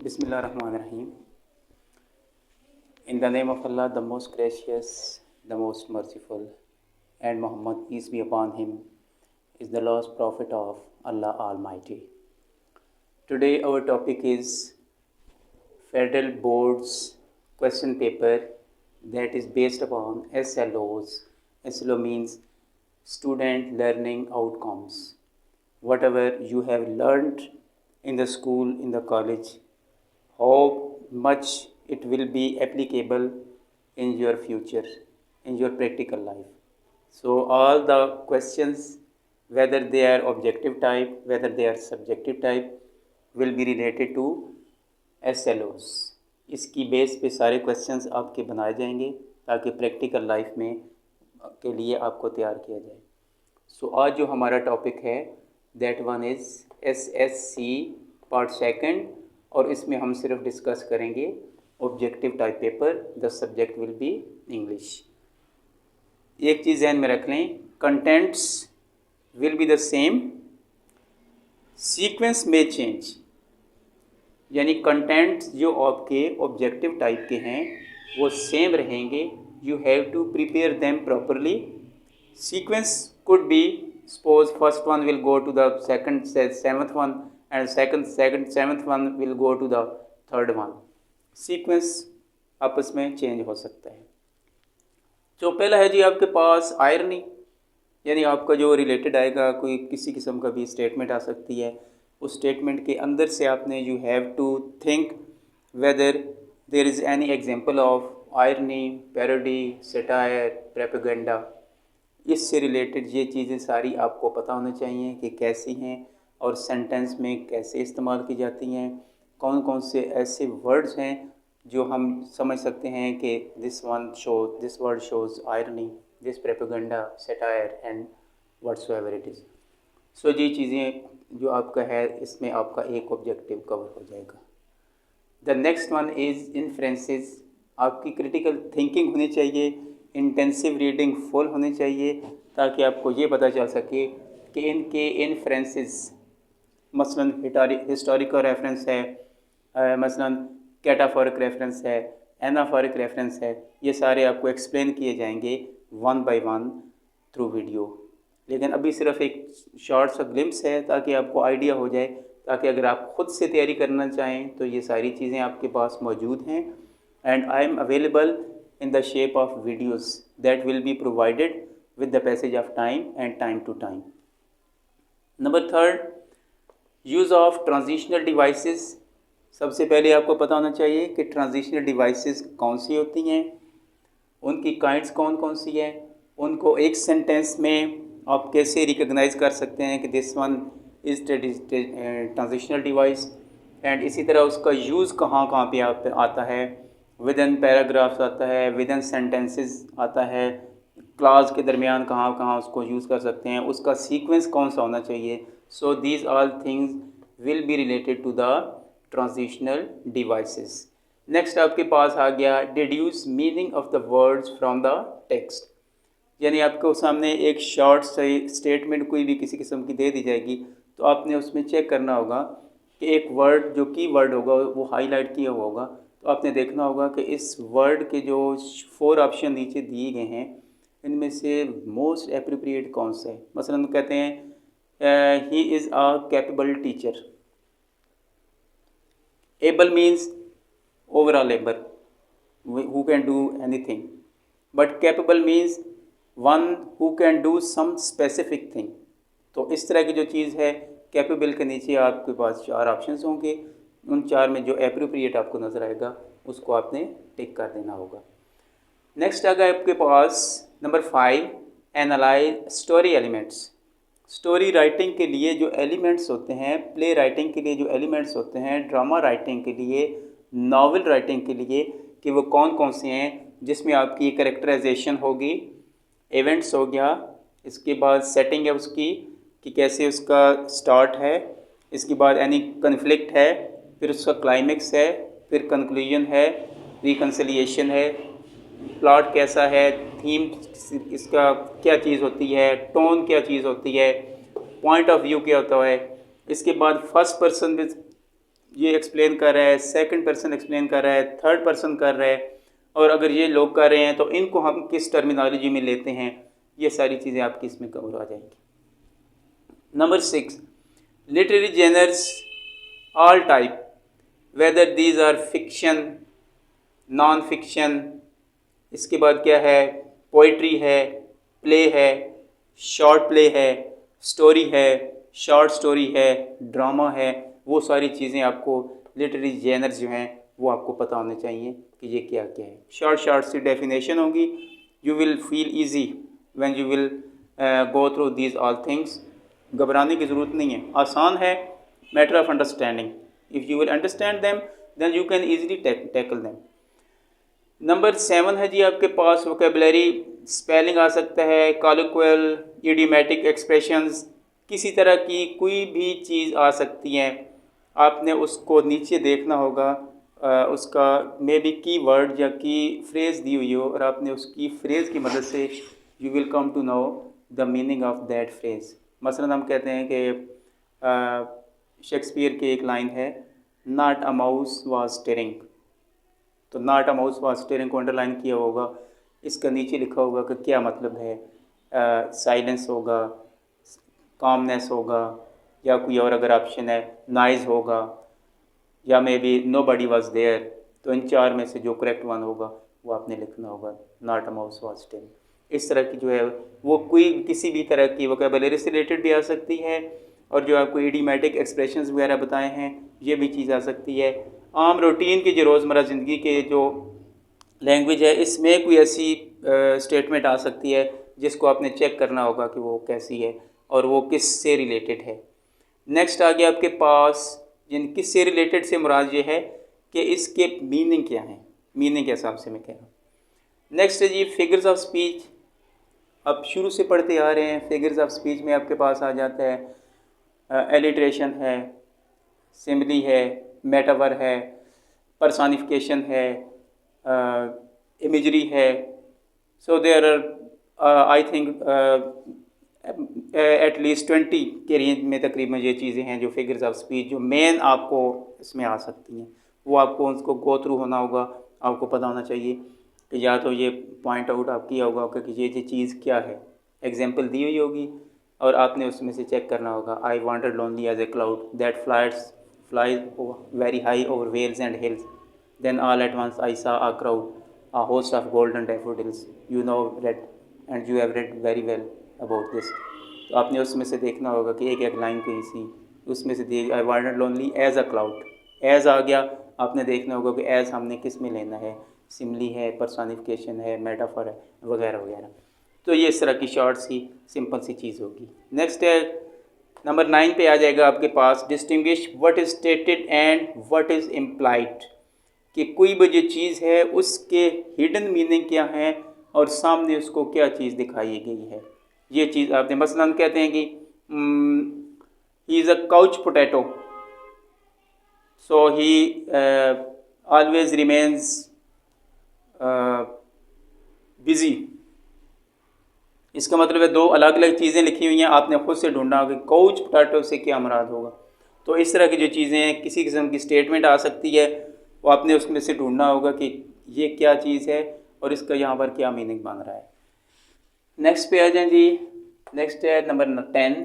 Bismillahirrahmanirrahim. In the name of Allah, the most gracious, the most merciful, and Muhammad, peace be upon him, is the last prophet of Allah Almighty. Today our topic is Federal Board's question paper that is based upon SLOs. SLO means Student Learning Outcomes. Whatever you have learned in the school, in the college, how much it will be applicable in your future, in your practical life. So all the questions, whether they are objective type, whether they are subjective type, will be related to SLOs. इसकी base पे सारे questions आपके बनाए जाएंगे ताकि practical life में के लिए आपको तैयार किया जाए. सो आज जो हमारा टॉपिक है that one is SSC part second, और इसमें हम सिर्फ डिस्कस करेंगे objective type paper. The subject will be English. एक चीज़ ध्यान में रख लें, contents will be the same, sequence में चेंज. यानी कंटेंट्स जो आपके ऑब्जेक्टिव टाइप के हैं वो सेम रहेंगे. You have to prepare them properly. Sequence could be, suppose first one will go to the second seventh one, and second seventh one will go to the third one. Sequence आपस में change हो सकता है. जो पहला है जी आपके पास irony, यानी आपका जो रिलेटेड आएगा, कोई किसी किस्म का भी स्टेटमेंट आ सकती है. उस स्टेटमेंट के अंदर से आपने you have to think whether there is any example of irony, parody, satire, propaganda. इससे रिलेटेड ये चीज़ें सारी आपको पता होना चाहिए कि कैसी हैं और सेंटेंस में कैसे इस्तेमाल की जाती हैं. कौन कौन से ऐसे वर्ड्स हैं जो हम समझ सकते हैं कि this word shows irony, this propaganda, satire and whatsoever it is. So ये चीज़ें जो आपका है इसमें आपका एक ऑब्जेक्टिव कवर हो जाएगा. The next one is inferences. आपकी क्रिटिकल थिंकिंग होनी चाहिए, इंटेंसिव रीडिंग फुल होनी चाहिए ताकि आपको ये पता चल सके कि इनके इन्फ्रेंसेस, मसलन हिस्टोरिकल रेफरेंस है, मसलन कैटाफोरिक रेफरेंस है, एनाफोरिक रेफरेंस है, ये सारे आपको एक्सप्लेन किए जाएंगे one by one through video. लेकिन अभी सिर्फ एक शॉर्ट सा ग्लिम्स है ताकि आपको आइडिया हो जाए, ताकि अगर आप ख़ुद से तैयारी करना चाहें तो ये सारी चीज़ें आपके पास मौजूद हैं. And I am available in the shape of videos that will be provided with the passage of time and time to time. Number third, use of transitional devices. सबसे पहले आपको पता होना चाहिए कि ट्रांजिशनल डिवाइसेस कौन सी होती हैं, उनकी काइंड्स कौन कौन सी हैं, उनको एक सेंटेंस में आप कैसे रिकग्नाइज कर सकते हैं कि this one is transitional device. And इसी तरह उसका यूज़ कहाँ कहाँ पे आता है. विद इन पैराग्राफ्स आता है, विद इन सेंटेंसेस आता है, क्लास के दरमियान कहाँ कहाँ उसको यूज़ कर सकते हैं, उसका सीक्वेंस कौन सा होना चाहिए. So these all things will be related to the transitional devices. Next आपके पास आ गया deduce meaning of the words from the text. यानी आपको सामने एक शॉर्ट स्टेटमेंट कोई भी किसी किस्म की दे दी जाएगी तो आपने उसमें चेक करना होगा कि एक वर्ड जो की वर्ड होगा वो हाईलाइट किया हुआ होगा. तो आपने देखना होगा कि इस वर्ड के जो 4 ऑप्शन नीचे दिए गए हैं इनमें से मोस्ट एप्रोप्रिएट कौन सा है. मसलन कहते हैं he is a capable teacher. Able means overall able, who can do anything, but capable means one who can do some specific thing. तो इस तरह की जो चीज़ है, कैपेबल के नीचे आपके पास 4 ऑप्शंस होंगे. उन 4 में जो एप्रोप्रिएट आपको नज़र आएगा उसको आपने टिक कर देना होगा. नेक्स्ट आ गया आपके पास number 5, analyse story elements. Story writing के लिए जो एलिमेंट्स होते हैं, प्ले राइटिंग के लिए जो एलिमेंट्स होते हैं, ड्रामा राइटिंग के लिए, नावल राइटिंग के लिए, कि वो कौन कौन से हैं, जिसमें आपकी कैरेक्टराइजेशन होगी, इवेंट्स हो गया, इसके बाद सेटिंग है उसकी कि कैसे उसका स्टार्ट है, इसके बाद एनी कन्फ्लिक्ट है, फिर उसका क्लाइमेक्स है, फिर कंक्लूजन है, रिकन्सिलिएशन है, प्लॉट कैसा है, थीम इसका क्या चीज़ होती है, टोन क्या चीज़ होती है, पॉइंट ऑफ व्यू क्या होता है. इसके बाद फर्स्ट पर्सन ये एक्सप्लेन कर रहा है, सेकंड पर्सन एक्सप्लेन कर रहा है, थर्ड पर्सन कर रहा है, और अगर ये लोग कर रहे हैं तो इनको हम किस टर्मिनोलॉजी में लेते हैं, ये सारी चीज़ें आपकी इसमें कवर आ जाएंगी। Number 6, literary genres all type whether these are fiction, non fiction. इसके बाद क्या है, पोइट्री है, प्ले है, शॉर्ट प्ले है, स्टोरी है, शॉर्ट स्टोरी है, ड्रामा है, वो सारी चीज़ें आपको लिटरेरी जेनर्स जो हैं वो आपको पता होने चाहिए कि ये क्या क्या है। शॉर्ट शॉर्ट सी डेफिनेशन होगी। You will feel easy when you will go through these all things. घबराने की ज़रूरत नहीं है, आसान है, matter of understanding. If you will understand them then you can easily tackle them. Number 7 है जी आपके पास वोकेबलरी, स्पेलिंग आ सकता है, कॉलिक्वल, इडियोमैटिक एक्सप्रेशंस, किसी तरह की कोई भी चीज़ आ सकती है। आपने उसको नीचे देखना होगा, उसका मे बी की वर्ड या की फ्रेज़ दी हुई हो, और आपने उसकी फ्रेज़ की मदद से you will come to know the meaning of that phrase. मसलन हम कहते हैं कि शेक्सपियर की एक लाइन है, नॉट अ माउस वाज टेरिंग। तो नॉट अ माउस वाज टेरिंग को अंडरलाइन किया होगा, इसका नीचे लिखा होगा कि क्या मतलब है। साइलेंस होगा, कामनेस होगा, या कोई और अगर ऑप्शन है नॉइज़ होगा, या maybe nobody was there. तो इन चार में से जो करेक्ट वन होगा वो आपने लिखना होगा, नॉट अ माउस वाज टेरिंग। इस तरह की जो है वो कोई किसी भी तरह की वोकैबुलरी से रिलेटेड भी आ सकती है, और जो आपको इडियोमैटिक एक्सप्रेशंस वगैरह बताए हैं ये भी चीज़ आ सकती है। आम रूटीन की जो रोज़मर्रा ज़िंदगी के जो लैंग्वेज है इसमें कोई ऐसी स्टेटमेंट आ सकती है जिसको आपने चेक करना होगा कि वो कैसी है और वो किस से रिलेटेड है। नेक्स्ट आ गया आपके पास, जिन किस से रिलेटेड से मुराद ये है कि इसके मीनिंग क्या है, मीनिंग के हिसाब से मैं कह रहा हूँ। नेक्स्ट है जी फिगर्स ऑफ स्पीच। अब शुरू से पढ़ते आ रहे हैं, फिगर्स ऑफ स्पीच में आपके पास आ जाता है एलिट्रेशन है, सिम्बली है, मेटावर है, पर्सोनिफिकेशन है, इमेजरी है। So there are I think at least 20 के रेंज में तकरीबन ये चीज़ें हैं जो फिगर्स ऑफ स्पीच जो मेन आपको इसमें आ सकती हैं। वो आपको उसको गो थ्रू होना होगा, आपको पता होना चाहिए कि या तो ये पॉइंट आउट आप किया होगा कि ये चीज़ क्या है, एग्जांपल दी हुई होगी और आपने उसमें से चेक करना होगा। I wanted lonely as a cloud that flies very high over vales and hills. Then all at once I saw a crowd, a host of golden daffodils. You know read and you have read very well about this. तो आपने उसमें से देखना होगा कि एक एक line कहीं सी उसमें से दी I wanted lonely as a cloud. As आ गया, आपने देखना होगा कि एज हमने किस में लेना है, सिमली है, पर्सोनिफिकेशन है, मेटाफर है, वगैरह वगैरह। तो ये इस तरह की शॉर्ट सी सिंपल सी चीज़ होगी। नेक्स्ट है नंबर 9 पे आ जाएगा आपके पास distinguish what is stated and what is implied, कि कोई भी जो चीज़ है उसके हिडन मीनिंग क्या है और सामने उसको क्या चीज़ दिखाई गई है। ये चीज़ आपने मसलन कहते हैं कि ही is a couch potato, so he always remains busy. इसका मतलब है दो अलग अलग चीज़ें लिखी हुई हैं, आपने खुद से ढूंढना होगा कि काउच पोटैटो से क्या मुराद होगा। तो इस तरह की जो चीज़ें हैं, किसी किस्म की स्टेटमेंट आ सकती है, वो आपने उसमें से ढूंढना होगा कि ये क्या चीज़ है और इसका यहाँ पर क्या मीनिंग बन रहा है। नेक्स्ट पे आ जाए जी, नेक्स्ट है number 10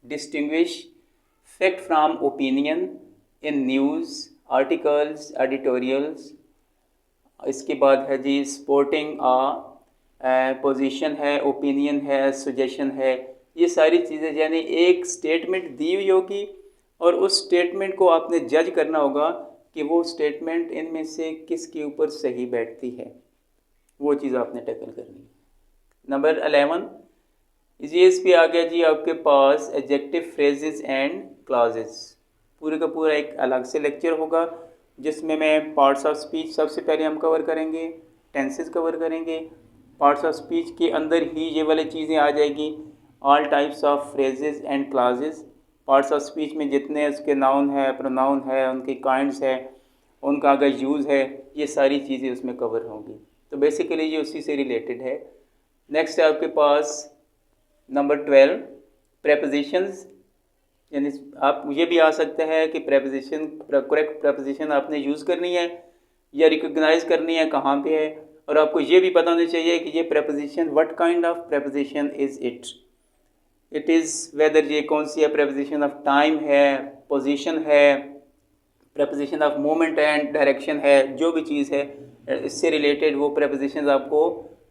distinguish fact from opinion in news articles editorials. इसके बाद है जी स्पोर्टिंग पोजीशन है, ओपिनियन है, सजेशन है। ये सारी चीज़ें यानी एक स्टेटमेंट दी हुई होगी और उस स्टेटमेंट को आपने जज करना होगा कि वो स्टेटमेंट इनमें से किसके ऊपर सही बैठती है, वो चीज़ आपने टैकल करनी है। नंबर 11 इस पे आ गया जी आपके पास एडजेक्टिव फ्रेजेस एंड क्लॉजेस। पूरे का पूरा एक अलग से लेक्चर होगा जिसमें मैं पार्ट्स ऑफ स्पीच सबसे पहले हम कवर करेंगे, टेंसेस कवर करेंगे। पार्ट्स ऑफ स्पीच के अंदर ही ये वाली चीज़ें आ जाएगी, all types of phrases and clauses. Parts of speech में जितने उसके नाउन है, प्रोनाउन है, उनके काइंड्स है, उनका अगर यूज़ है, ये सारी चीज़ें उसमें कवर होंगी। तो बेसिकली ये उसी से रिलेटेड है। नेक्स्ट है आपके पास नंबर 12 प्रेपोजिशंस यानी आप ये भी आ सकता है कि प्रेपोजिशन, करेक्ट प्रेपोजिशन आपने यूज़ करनी है या रिकॉग्नाइज करनी है कहाँ पे है, और आपको ये भी पता होना चाहिए कि ये preposition what kind of preposition is it is whether ये कौन सी है, प्रेपोजिशन ऑफ टाइम है, पोजीशन है, preposition of moment and direction है, जो भी चीज़ है इससे रिलेटेड वो प्रेपोजिशन आपको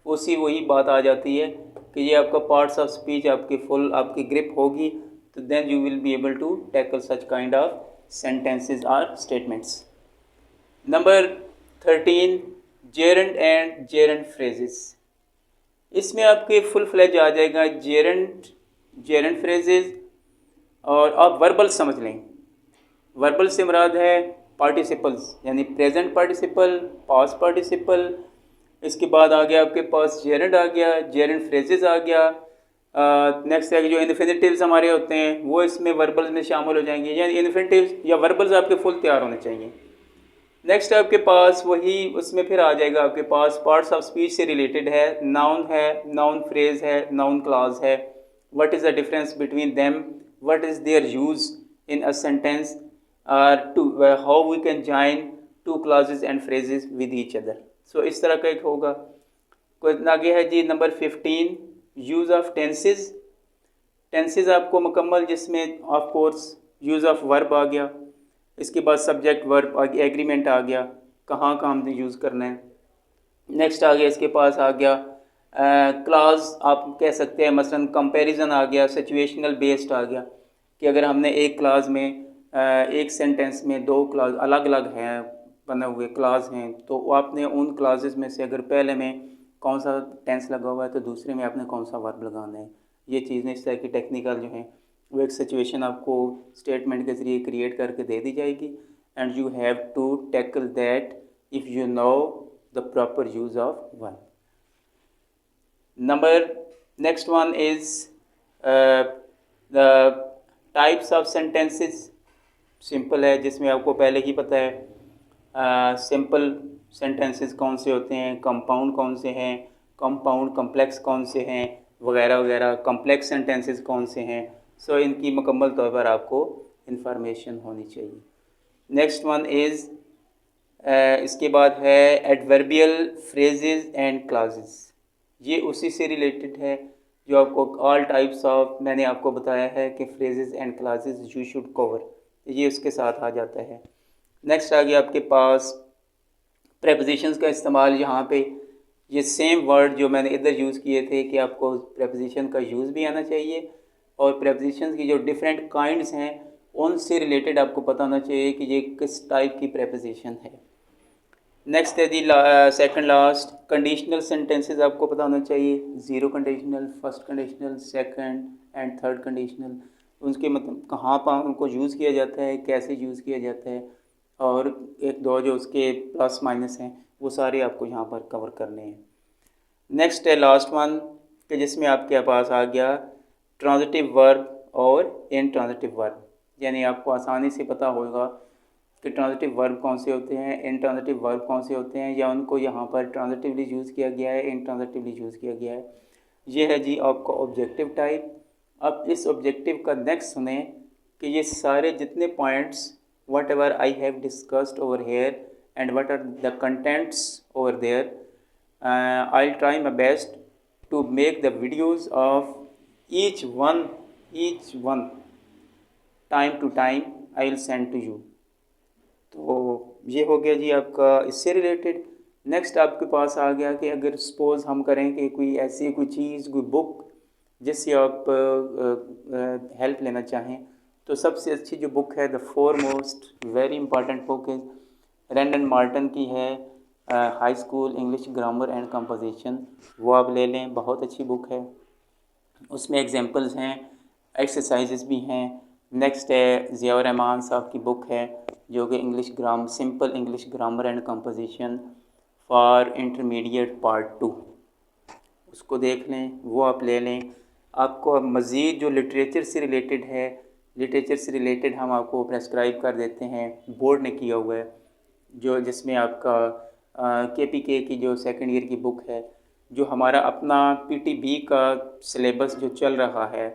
उसी वही बात आ जाती है कि ये आपका पार्ट्स ऑफ स्पीच आपकी फुल आपकी ग्रिप होगी, तो then you will be able to tackle such kind of sentences और statements. Number 13, gerund and gerund phrases. इसमें आपके फुल फ्लेज आ जाएगा जेरेंट फ्रेजेस, और आप वर्बल समझ लें। वर्बल से मुराद है पार्टिसिपल्स, यानी प्रेजेंट पार्टिसिपल, पास्ट पार्टिसिपल, इसके बाद आ गया आपके पास जेरेंट आ गया, जेरेंट फ्रेजेस आ गया। नेक्स्ट है जो इन्फिनेटिव्स हमारे होते हैं वो इसमें वर्बल्स में शामिल हो जाएंगे, यानी इन्फिनेटिव्स या वर्बल्स आपके फुल तैयार होने चाहिए। नेक्स्ट आपके पास वही उसमें फिर आ जाएगा आपके पास पार्ट्स ऑफ स्पीच से रिलेटेड है, नाउन फ्रेज है, नाउन क्लॉज है, what is the difference between them, what is their use in a sentence, to how we can join two clauses and phrases with each other. So इस तरह का एक होगा। कोई आगे है जी number 15, use of tenses. Tenses आपको मुकम्मल, जिसमें of course use of verb आ गया, इसके बाद सब्जेक्ट वर्ब एग्रीमेंट आ गया, कहाँ कहाँ हमने यूज़ करना है। नेक्स्ट आ गया इसके पास आ गया क्लास आप कह सकते हैं, मसलन कंपैरिजन आ गया, सिचुएशनल बेस्ड आ गया कि अगर हमने एक क्लास में एक सेंटेंस में दो क्लास अलग अलग हैं बने हुए क्लास हैं, तो आपने उन क्लासेस में से अगर पहले में कौन सा टेंस लगा हुआ है तो दूसरे में आपने कौन सा वर्ब लगाना है। ये चीज़ें इस तरह की टेक्निकल जो हैं वो एक सिचुएशन आपको स्टेटमेंट के ज़रिए क्रिएट करके दे दी जाएगी, and you have to tackle that if you know the proper use of one. Number next one is the types of sentences. Simple है, जिसमें आपको पहले ही पता है सिंपल सेंटेंसेस कौन से होते हैं, कंपाउंड कौन से हैं, कंपाउंड कम्प्लेक्स कौन से हैं, वगैरह वगैरह, कम्प्लेक्स सेंटेंसेस कौन से हैं। सो इनकी मुकम्मल तौर पर आपको इंफॉर्मेशन होनी चाहिए। नेक्स्ट वन इज़ इसके बाद है एडवर्बियल फ्रेजेस एंड क्लॉजेस। ये उसी से रिलेटेड है जो आपको ऑल टाइप्स ऑफ मैंने आपको बताया है कि phrases and clauses you should cover, ये उसके साथ आ जाता है। नेक्स्ट आ गया आपके पास प्रेपोजिशंस का इस्तेमाल। यहाँ पे ये सेम वर्ड जो मैंने इधर यूज़ किए थे कि आपको प्रेपोजिशन का यूज़ भी आना चाहिए, और प्रेपोजिशंस की जो डिफरेंट काइंड्स हैं उनसे रिलेटेड आपको पता होना चाहिए कि ये किस टाइप की प्रेपोजिशन है। नेक्स्ट है जी सेकंड लास्ट कंडीशनल सेंटेंसेस आपको पता होना चाहिए, zero conditional, first conditional, second and third conditional. उनके मतलब कहाँ पर उनको यूज़ किया जाता है, कैसे यूज़ किया जाता है, और एक दो जो उसके प्लस माइनस हैं वो सारे आपको यहाँ पर कवर करने हैं। नेक्स्ट है लास्ट वन कि जिसमें आपके पास आ गया ट्रांजिटिव वर्ब और इनट्रांजिटिव वर्ब, यानी आपको आसानी से पता होगा कि ट्रांजिटिव वर्ब कौन से होते हैं, इनट्रांजिटिव वर्ब कौन से होते हैं, या उनको यहाँ पर ट्रांजिटिवली यूज़ किया गया है, इनट्रांजिटिवली यूज़ किया गया है। ये है जी आपका ऑब्जेक्टिव टाइप। अब इस ऑब्जेक्टिव का नेक्स्ट सुने कि ये सारे जितने points whatever I have discussed over here and what are the contents over there, I will try my best to make the videos of each one time to time I will send to you. तो ये हो गया जी आपका इससे related. Next आपके पास आ गया कि अगर सपोज़ हम करें कि कोई ऐसी कोई चीज़, कोई बुक जिससे आप हेल्प लेना चाहें, तो सबसे अच्छी जो बुक है, the foremost very important book है रैंडन मार्टन की है, high school English grammar and composition. वो आप ले लें, बहुत अच्छी बुक है। उसमें एग्जांपल्स हैं, एक्सरसाइजेस भी हैं। नेक्स्ट है ज़ियाउर रहमान साहब की बुक है जो कि simple English grammar and composition for intermediate part 2, उसको देख लें, वो आप ले लें। आपको मज़ीद जो लिटरेचर से रिलेटेड है, लिटरेचर से रिलेटेड हम आपको प्रेस्क्राइब कर देते हैं, बोर्ड ने किया हुआ है, जो जिसमें आपका KPK की जो सेकेंड ईयर की बुक है, जो हमारा अपना PTB का सिलेबस जो चल रहा है,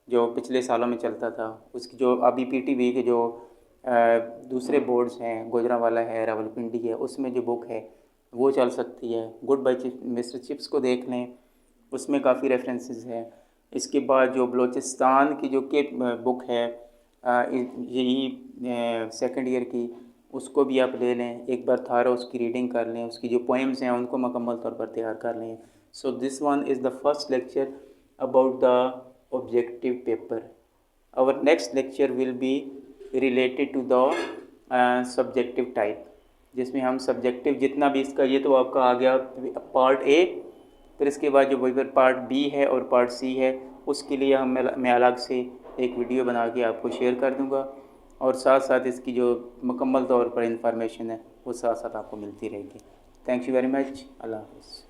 जो पिछले सालों में चलता था, उसकी जो अभी PTV के जो दूसरे बोर्ड्स हैं, गुजरांवाला है, रावलपिंडी है, उसमें जो बुक है वो चल सकती है। गुड बाय मिस्टर चिप्स को देख लें, उसमें काफ़ी रेफरेंसेस हैं। इसके बाद जो बलूचिस्तान की जो के बुक है यही सेकंड ईयर की, उसको भी आप ले लें, एक बार थारा उसकी रीडिंग कर लें, उसकी जो पोएम्स हैं उनको मुकम्मल तौर पर तैयार कर लें। So this one is the first lecture about the objective paper. Our next lecture will be related to the subjective type, जिसमें हम सब्जेक्टिव जितना भी इसका, ये तो आपका आ गया पार्ट ए, फिर इसके बाद जो वही पार्ट बी है और पार्ट सी है, उसके लिए मैं अलग से एक वीडियो बना के आपको शेयर कर दूंगा, और साथ साथ इसकी जो मुकम्मल तौर पर इंफॉर्मेशन है वो साथ साथ आपको मिलती रहेगी। Thank you very much. Allah हाफ़िज़।